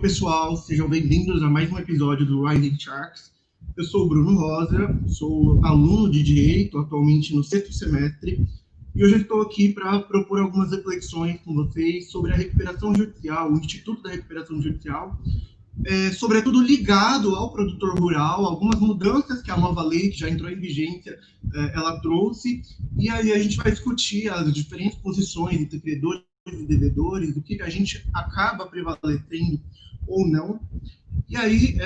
pessoal, sejam bem-vindos a mais um episódio do Rising Sharks. Eu sou o Bruno Rosa, sou aluno de Direito, atualmente no 6º semestre, e hoje eu estou aqui para propor algumas reflexões com vocês sobre a recuperação judicial, o Instituto da Recuperação Judicial, sobretudo ligado ao produtor rural, algumas mudanças que a nova lei, que já entrou em vigência, ela trouxe, e aí a gente vai discutir as diferentes posições entre credores e devedores, o que a gente acaba prevalecendo ou não. E aí,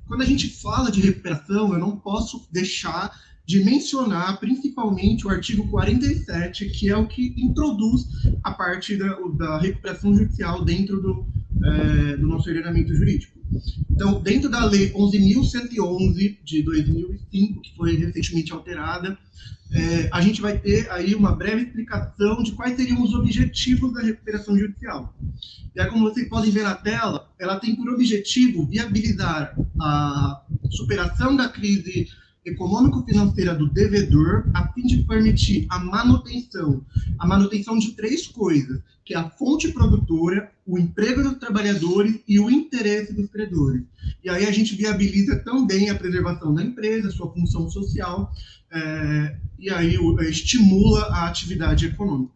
quando a gente fala de recuperação, eu não posso deixar de mencionar principalmente o artigo 47, que é o que introduz a parte da recuperação judicial dentro do nosso ordenamento jurídico. Então, dentro da Lei 11.111 de 2005, que foi recentemente alterada, a gente vai ter aí uma breve explicação de quais seriam os objetivos da recuperação judicial. E aí, como vocês podem ver na tela, ela tem por objetivo viabilizar a superação da crise econômico-financeira do devedor, a fim de permitir a manutenção de três coisas, que é a fonte produtora, o emprego dos trabalhadores e o interesse dos credores. E aí a gente viabiliza também a preservação da empresa, sua função social, e aí estimula a atividade econômica.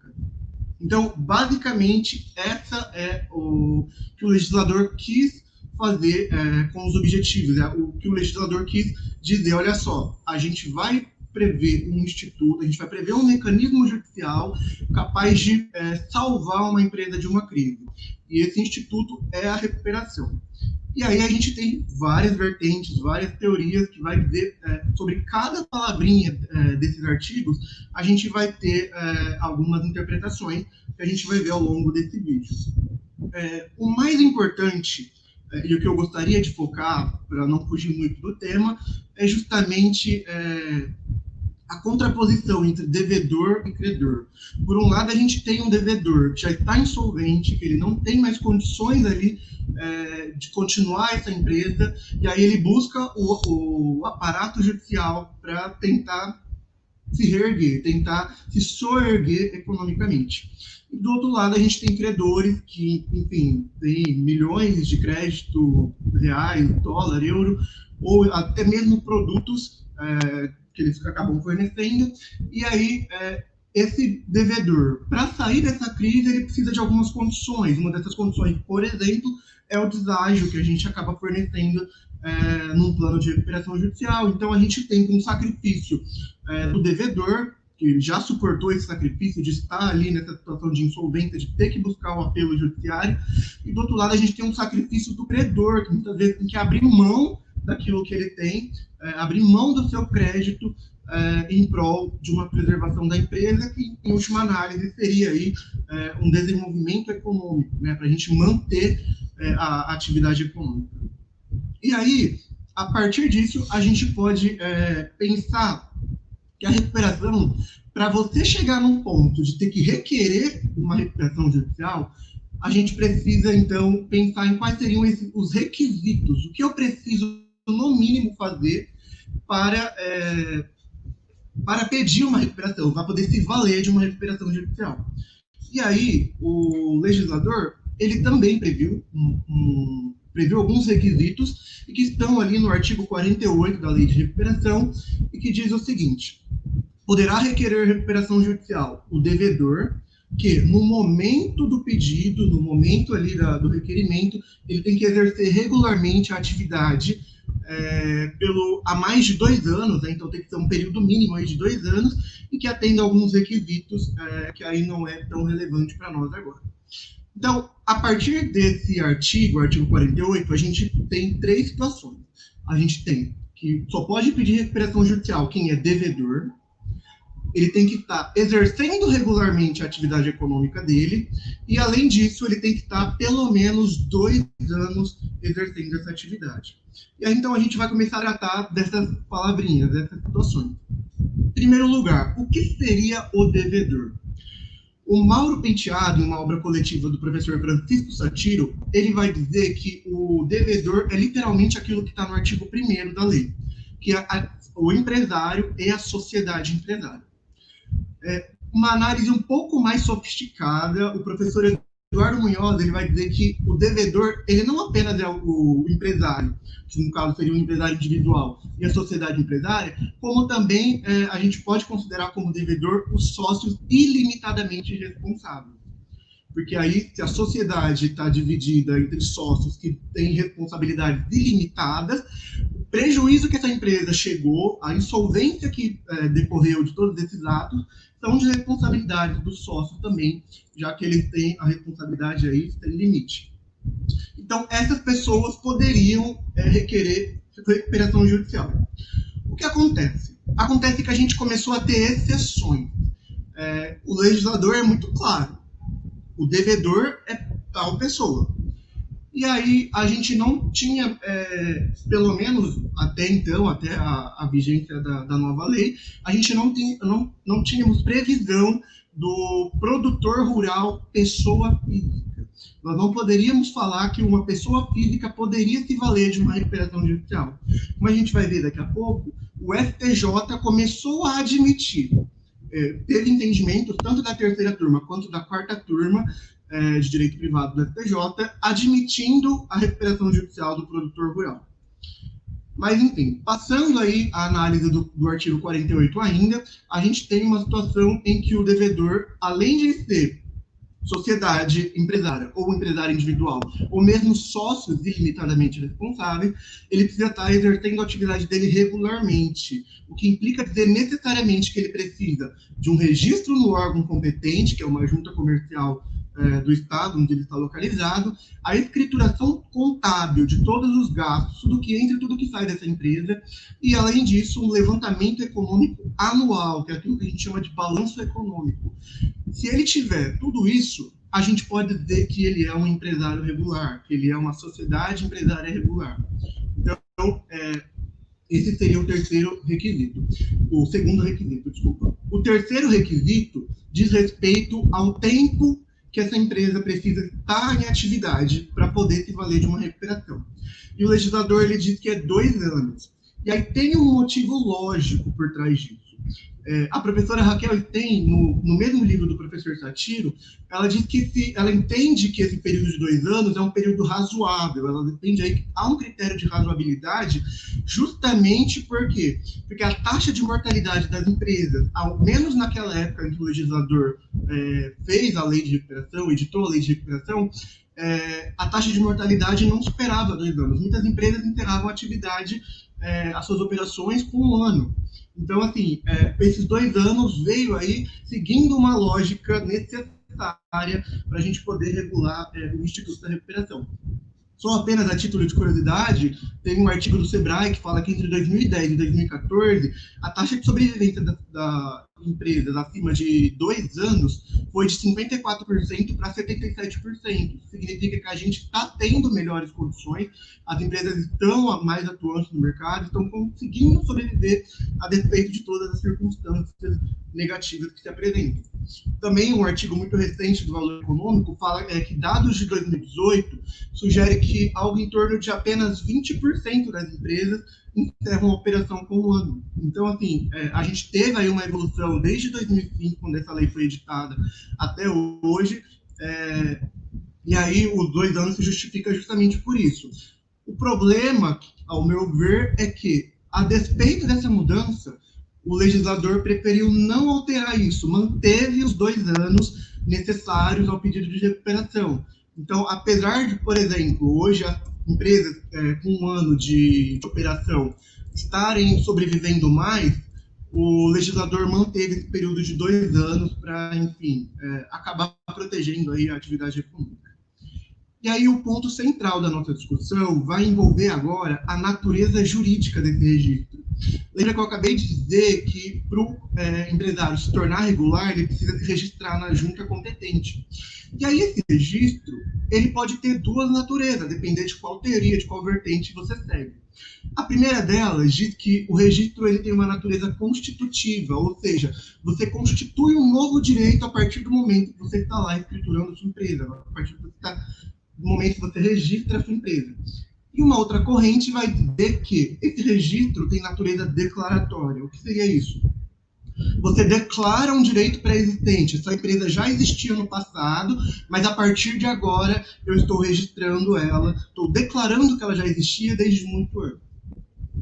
Então, basicamente, essa é o que o legislador quis fazer com os objetivos, o que o legislador quis dizer, olha só, a gente vai prever um instituto, a gente vai prever um mecanismo judicial capaz de salvar uma empresa de uma crise. E esse instituto é a recuperação. E aí a gente tem várias vertentes, várias teorias que vai dizer sobre cada palavrinha desses artigos, a gente vai ter algumas interpretações que a gente vai ver ao longo desse vídeo. O mais importante, e o que eu gostaria de focar, para não fugir muito do tema, é justamente a contraposição entre devedor e credor. Por um lado, a gente tem um devedor que já está insolvente, que ele não tem mais condições ali de continuar essa empresa, e aí ele busca o aparato judicial para tentar se reerguer, tentar se soerguer economicamente. E do outro lado, a gente tem credores que, enfim, tem milhões de crédito, reais, dólar, euro, ou até mesmo produtos que eles acabam fornecendo, e aí esse devedor, para sair dessa crise, ele precisa de algumas condições. Uma dessas condições, por exemplo, é o deságio que a gente acaba fornecendo num plano de recuperação judicial. Então, a gente tem um sacrifício do devedor, que já suportou esse sacrifício de estar ali nessa situação de insolvência, de ter que buscar um apelo judiciário, e do outro lado a gente tem um sacrifício do credor, que muitas vezes tem que abrir mão daquilo que ele tem, abrir mão do seu crédito em prol de uma preservação da empresa, que, em última análise, seria aí um desenvolvimento econômico, né, para a gente manter a atividade econômica. E aí, a partir disso, a gente pode pensar que a recuperação, para você chegar num ponto de ter que requerer uma recuperação judicial, a gente precisa, então, pensar em quais seriam os requisitos, o que eu preciso, no mínimo, fazer para pedir uma recuperação, para poder se valer de uma recuperação judicial. E aí, o legislador, ele também previu alguns requisitos e que estão ali no artigo 48 da Lei de Recuperação e que diz o seguinte: poderá requerer recuperação judicial o devedor que, no momento do pedido, no momento ali do requerimento, ele tem que exercer regularmente a atividade há mais de 2 anos, né? Então tem que ter um período mínimo aí de 2 anos e que atenda a alguns requisitos que aí não é tão relevante para nós agora. Então, a partir desse artigo 48, a gente tem 3 situações. A gente tem que só pode pedir recuperação judicial quem é devedor, ele tem que estar exercendo regularmente a atividade econômica dele, e, além disso, ele tem que estar pelo menos 2 anos exercendo essa atividade. E aí, então, a gente vai começar a tratar dessas palavrinhas, dessas situações. Em primeiro lugar, o que seria o devedor? O Mauro Penteado, em uma obra coletiva do professor Francisco Satiro, ele vai dizer que o devedor é literalmente aquilo que está no artigo 1º da lei, que é o empresário e a sociedade empresária. Uma análise um pouco mais sofisticada, o professor Eduardo Munhoz, ele vai dizer que o devedor, ele não apenas é o empresário, que no caso seria um empresário individual, e a sociedade empresária, como também a gente pode considerar como devedor os sócios ilimitadamente responsáveis. Porque aí, se a sociedade está dividida entre sócios que têm responsabilidades ilimitadas, o prejuízo que essa empresa chegou, a insolvência que decorreu de todos esses atos, são de responsabilidade dos sócios também, já que eles têm a responsabilidade aí sem limite. Então, essas pessoas poderiam requerer recuperação judicial. O que acontece? Acontece que a gente começou a ter exceções. O legislador é muito claro. O devedor é tal pessoa. E aí a gente não tinha, pelo menos até então, até a vigência da nova lei, a gente não tínhamos previsão do produtor rural pessoa física. Nós não poderíamos falar que uma pessoa física poderia se valer de uma recuperação judicial. Como a gente vai ver daqui a pouco, o STJ começou a admitir, teve entendimento tanto da terceira turma quanto da quarta turma de direito privado do STJ, admitindo a recuperação judicial do produtor rural. Mas, enfim, passando aí a análise do artigo 48 ainda, a gente tem uma situação em que o devedor, além de ser sociedade empresária ou empresário individual, ou mesmo sócios ilimitadamente responsáveis, ele precisa estar exercendo a atividade dele regularmente, o que implica dizer necessariamente que ele precisa de um registro no órgão competente, que é uma junta comercial do estado onde ele está localizado, a escrituração contábil de todos os gastos, tudo que entra e tudo que sai dessa empresa, e além disso, um levantamento econômico anual, que é aquilo que a gente chama de balanço econômico. Se ele tiver tudo isso, a gente pode dizer que ele é um empresário regular, que ele é uma sociedade empresária regular. Então, esse seria o terceiro requisito. O segundo requisito, desculpa. O terceiro requisito diz respeito ao tempo que essa empresa precisa estar em atividade para poder se valer de uma recuperação. E o legislador ele diz que é 2 anos. E aí tem um motivo lógico por trás disso. A professora Raquel tem, no mesmo livro do professor Satiro, ela diz que ela entende que esse período de 2 anos é um período razoável, ela entende aí que há um critério de razoabilidade, justamente por quê? Porque a taxa de mortalidade das empresas, ao menos naquela época em que o legislador fez a lei de recuperação, editou a lei de recuperação, a taxa de mortalidade não superava 2 anos. Muitas empresas encerravam a atividade, as suas operações com 1 ano. Então, assim, esses 2 anos veio aí seguindo uma lógica necessária para a gente poder regular o Instituto da Recuperação. Só apenas a título de curiosidade, tem um artigo do Sebrae que fala que entre 2010 e 2014, a taxa de sobrevivência da empresas acima de 2 anos foi de 54% para 77%. Isso significa que a gente está tendo melhores condições, as empresas estão mais atuantes no mercado, estão conseguindo sobreviver a despeito de todas as circunstâncias negativas que se apresentam. Também um artigo muito recente do Valor Econômico fala que dados de 2018 sugere que algo em torno de apenas 20% das empresas encerram a operação com 1 ano. Então, assim, a gente teve aí uma evolução desde 2005, quando essa lei foi editada, até hoje, e aí os 2 anos se justifica justamente por isso. O problema, ao meu ver, é que, a despeito dessa mudança, o legislador preferiu não alterar isso, manteve os 2 anos necessários ao pedido de recuperação. Então, apesar de, por exemplo, hoje as empresas com 1 ano de operação estarem sobrevivendo mais, o legislador manteve esse período de 2 anos para, enfim, acabar protegendo aí a atividade econômica. E aí o ponto central da nossa discussão vai envolver agora a natureza jurídica desse registro. Lembra que eu acabei de dizer que para o empresário se tornar regular, ele precisa se registrar na junta competente. E aí esse registro, ele pode ter 2 naturezas, dependendo de qual teoria, de qual vertente você segue. A primeira delas diz que o registro ele tem uma natureza constitutiva, ou seja, você constitui um novo direito a partir do momento que você está lá escriturando a sua empresa, a partir do momento que você registra a sua empresa. E uma outra corrente vai dizer que esse registro tem natureza declaratória. O que seria isso? você declara um direito pré-existente. Essa empresa já existia no passado, mas a partir de agora eu estou registrando ela, estou declarando que ela já existia desde muito antes.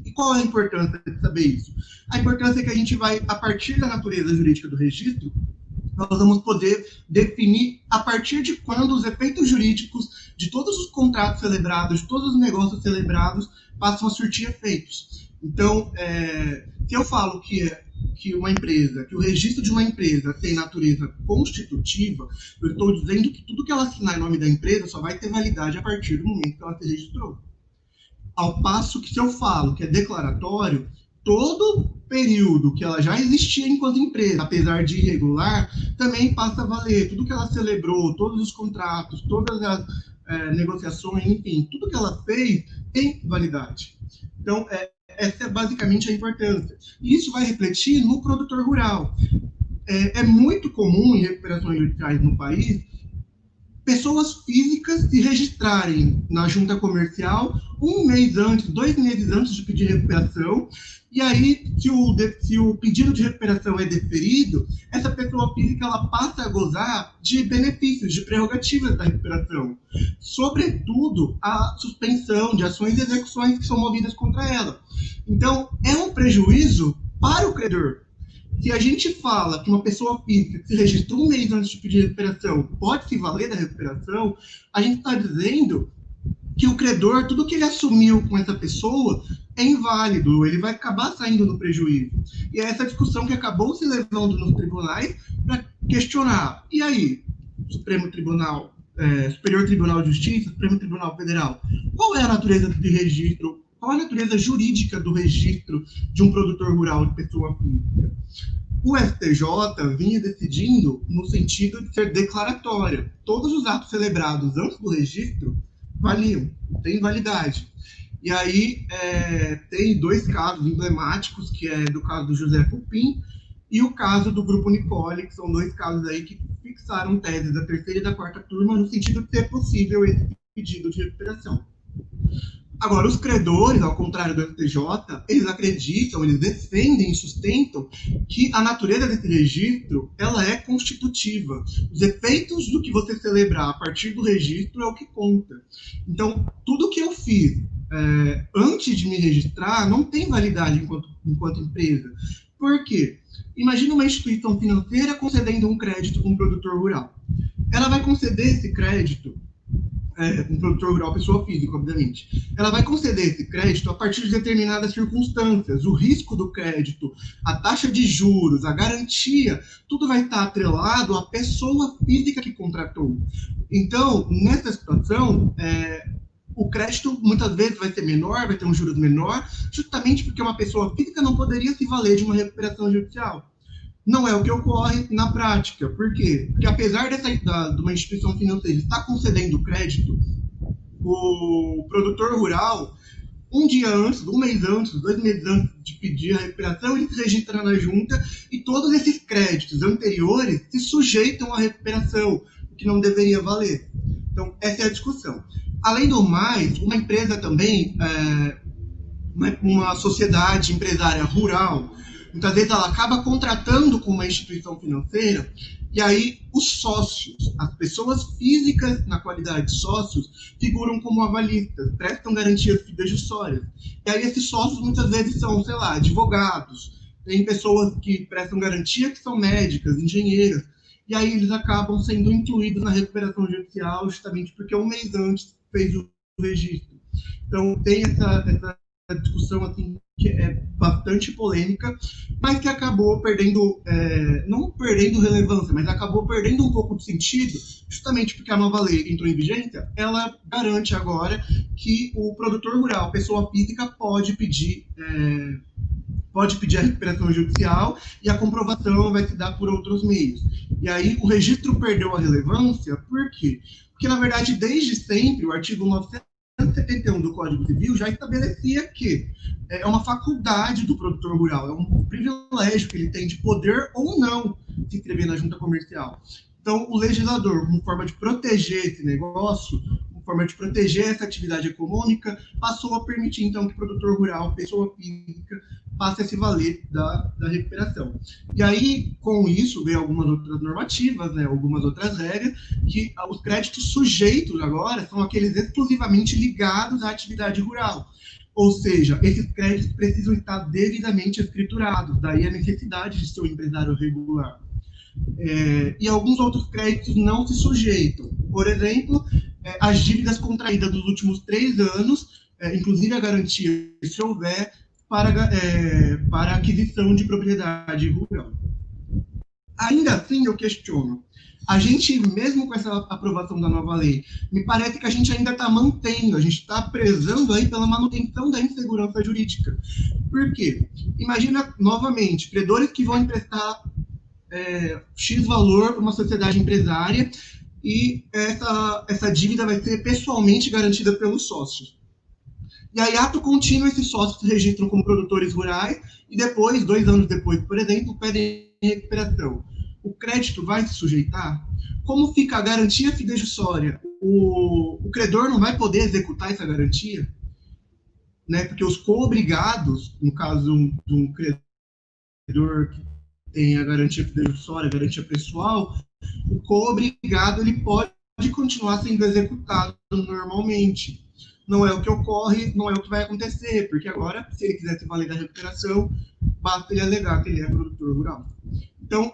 E qual é a importância de saber isso? A importância é que a gente vai, a partir da natureza jurídica do registro, nós vamos poder definir a partir de quando os efeitos jurídicos de todos os contratos celebrados, de todos os negócios celebrados, passam a surtir efeitos. Então, se eu falo que uma empresa, que o registro de uma empresa tem natureza constitutiva, eu estou dizendo que tudo que ela assinar em nome da empresa só vai ter validade a partir do momento que ela se registrou. Ao passo que se eu falo que é declaratório, todo período que ela já existia enquanto empresa, apesar de irregular, também passa a valer. Tudo que ela celebrou, todos os contratos, todas as negociações, enfim, tudo que ela fez tem validade. Então, essa é basicamente a importância. E isso vai refletir no produtor rural. É muito comum em recuperações judiciais no país pessoas físicas se registrarem na junta comercial 1 mês antes, 2 meses antes de pedir recuperação, e aí, se o pedido de recuperação é deferido, essa pessoa física ela passa a gozar de benefícios, de prerrogativas da recuperação, sobretudo a suspensão de ações e execuções que são movidas contra ela. Então, é um prejuízo para o credor. Se a gente fala que uma pessoa física que se registrou 1 mês antes de pedir recuperação pode se valer da recuperação, a gente está dizendo que o credor, tudo que ele assumiu com essa pessoa é inválido, ele vai acabar saindo no prejuízo. E é essa discussão que acabou se levando nos tribunais para questionar. E aí, Supremo Tribunal, Superior Tribunal de Justiça, Supremo Tribunal Federal, qual é a natureza de registro? Qual a natureza jurídica do registro de um produtor rural de pessoa física? O STJ vinha decidindo no sentido de ser declaratória. Todos os atos celebrados antes do registro valiam, têm validade. E aí tem 2 casos emblemáticos, que é do caso do José Cupim e o caso do Grupo Nicole, que são 2 casos aí que fixaram teses da 3ª e da 4ª turma no sentido de ser possível esse pedido de recuperação. Agora, os credores, ao contrário do STJ, eles acreditam, eles defendem e sustentam que a natureza desse registro ela é constitutiva. Os efeitos do que você celebrar a partir do registro é o que conta. Então, tudo que eu fiz antes de me registrar não tem validade enquanto empresa. Por quê? Imagina uma instituição financeira concedendo um crédito para um produtor rural. Ela vai conceder esse crédito um produtor rural, pessoa física, obviamente. Ela vai conceder esse crédito a partir de determinadas circunstâncias. O risco do crédito, a taxa de juros, a garantia, tudo vai estar atrelado à pessoa física que contratou. Então, nessa situação, o crédito muitas vezes vai ser menor, vai ter um juros menor, justamente porque uma pessoa física não poderia se valer de uma recuperação judicial. Não é o que ocorre na prática. Por quê? Porque apesar de uma instituição financeira estar concedendo crédito, o produtor rural, 1 dia antes, 1 mês antes, 2 meses antes de pedir a recuperação, ele se registra na junta e todos esses créditos anteriores se sujeitam à recuperação, o que não deveria valer. Então, essa é a discussão. Além do mais, uma empresa também, uma sociedade empresária rural, muitas vezes ela acaba contratando com uma instituição financeira e aí os sócios, as pessoas físicas na qualidade de sócios, figuram como avalistas, prestam garantias fidejussórias. E aí esses sócios muitas vezes são, sei lá, advogados, tem pessoas que prestam garantia que são médicas, engenheiras, e aí eles acabam sendo incluídos na recuperação judicial justamente porque 1 mês antes fez o registro. Então tem essa discussão assim, que é bastante polêmica, mas que acabou perdendo, não perdendo relevância, mas acabou perdendo um pouco de sentido, justamente porque a nova lei que entrou em vigência, ela garante agora que o produtor rural, pessoa física, pode pedir a recuperação judicial e a comprovação vai se dar por outros meios. E aí o registro perdeu a relevância, por quê? Porque, na verdade, desde sempre, o artigo 971 do Código Civil já estabelecia que é uma faculdade do produtor rural, é um privilégio que ele tem de poder ou não se inscrever na junta comercial. Então, o legislador, como forma de proteger esse negócio, como forma de proteger essa atividade econômica, passou a permitir, então, que o produtor rural, pessoa física, passe a se valer da recuperação. E aí, com isso, veio algumas outras normativas, né, algumas outras regras, que os créditos sujeitos agora são aqueles exclusivamente ligados à atividade rural. Ou seja, esses créditos precisam estar devidamente escriturados, daí a necessidade de ser um empresário regular. E alguns outros créditos não se sujeitam. Por exemplo, as dívidas contraídas nos últimos 3 anos, inclusive a garantia, se houver, para aquisição de propriedade rural. Ainda assim, eu questiono. A gente, mesmo com essa aprovação da nova lei, me parece que a gente ainda está mantendo, a gente está prezando aí pela manutenção da insegurança jurídica. Por quê? Imagina, novamente, credores que vão emprestar X valor para uma sociedade empresária e essa dívida vai ser pessoalmente garantida pelos sócios. E aí, ato contínuo, esses sócios se registram como produtores rurais e depois, 2 anos depois, por exemplo, pedem recuperação. O crédito vai se sujeitar? Como fica a garantia fidejussória? O credor não vai poder executar essa garantia? Né? Porque os co-obrigados, no caso de um credor que tem a garantia fidejussória, a garantia pessoal, o co-obrigado ele pode continuar sendo executado normalmente. Não é o que ocorre, não é o que vai acontecer, porque agora, se ele quiser se valer da recuperação, basta ele alegar que ele é produtor rural. Então,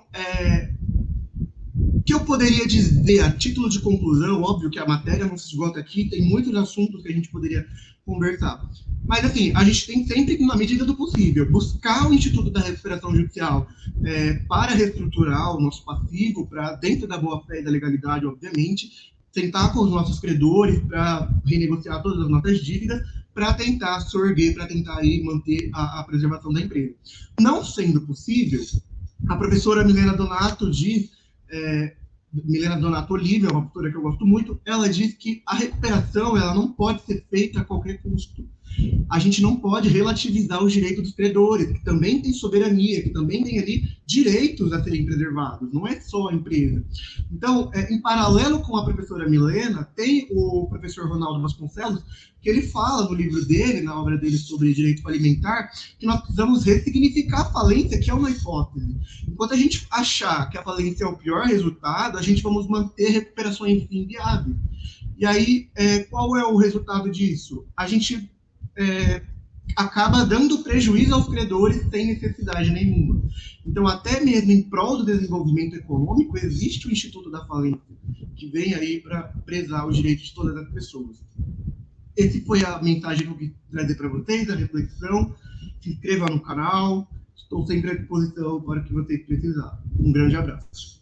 o que eu poderia dizer a título de conclusão, óbvio que a matéria não se esgota aqui, tem muitos assuntos que a gente poderia conversar. Mas, assim, a gente tem sempre, na medida do possível, buscar o Instituto da Recuperação Judicial para reestruturar o nosso passivo, para dentro da boa-fé e da legalidade, obviamente, tentar com os nossos credores para renegociar todas as nossas dívidas, para tentar sorver, para tentar aí manter a preservação da empresa. Não sendo possível, a professora Milena Donato diz, Milena Donato Oliva, uma professora que eu gosto muito, ela diz que a recuperação ela não pode ser feita a qualquer custo. A gente não pode relativizar os direitos dos credores, que também tem soberania, que também tem ali direitos a serem preservados, não é só a empresa. Então, em paralelo com a professora Milena, tem o professor Ronaldo Vasconcelos, que ele fala no livro dele, na obra dele sobre direito alimentar, que nós precisamos ressignificar a falência, que é uma hipótese. Enquanto a gente achar que a falência é o pior resultado, a gente vamos manter recuperações inviáveis. E aí, qual é o resultado disso? A gente acaba dando prejuízo aos credores sem necessidade nenhuma. Então, até mesmo em prol do desenvolvimento econômico, existe o Instituto da Falência, que vem aí para prezar os direitos de todas as pessoas. Essa foi a mensagem que eu quis trazer para vocês, a reflexão. Se inscreva no canal, estou sempre à disposição para o que vocês precisarem. Um grande abraço.